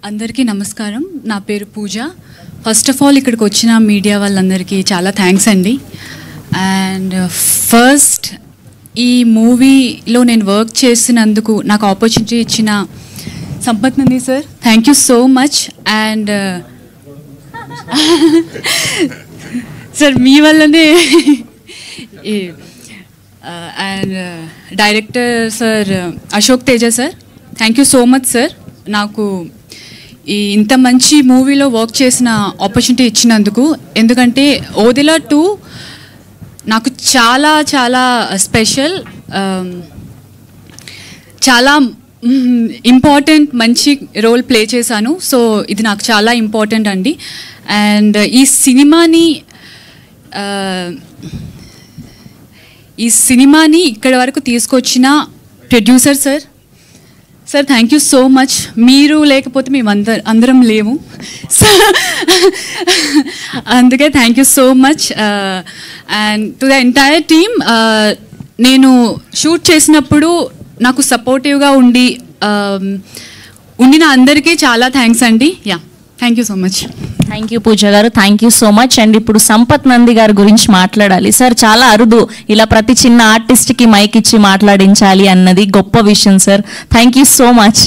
అందరికీ నమస్కారం. నా పేరు పూజ. ఫస్ట్ ఆఫ్ ఆల్ ఇక్కడికి వచ్చిన మీడియా వాళ్ళందరికీ చాలా థ్యాంక్స్ అండి. అండ్ ఫస్ట్ ఈ మూవీలో నేను వర్క్ చేసినందుకు నాకు ఆపర్చునిటీ ఇచ్చిన Sampath Nandi sir, thank you so much. And sir మీ వల్లనే and director sir Ashok Teja sir, thank you so much sir. నాకు ఇంత మంచి మూవీలో వర్క్ చేసిన ఆపర్చునిటీ ఇచ్చినందుకు. ఎందుకంటే ఓదిలా 2 నాకు చాలా చాలా స్పెషల్, చాలా ఇంపార్టెంట్ మంచి రోల్ ప్లే చేశాను. సో ఇది నాకు చాలా ఇంపార్టెంట్ అండి. అండ్ ఈ సినిమాని ఇక్కడి వరకు తీసుకొచ్చిన producer sir thank you so much. మీరు లేకపోతే మేము అందరం లేము, అందుకే thank you so much. And to the entire team, నేను షూట్ చేసినప్పుడు నాకు సపోర్టివ్గా ఉండిన అందరికీ చాలా థ్యాంక్స్ అండి. Yeah, thank you so much. Thank you Pooja గారు, thank you so much. And ఇప్పుడు సంపత్ నంది గారి గురించి మాట్లాడాలి. సార్ చాలా అరుదు ఇలా ప్రతి చిన్న ఆర్టిస్ట్కి మైక్ ఇచ్చి మాట్లాడించాలి అన్నది గొప్ప విషయం sir. Thank you so much.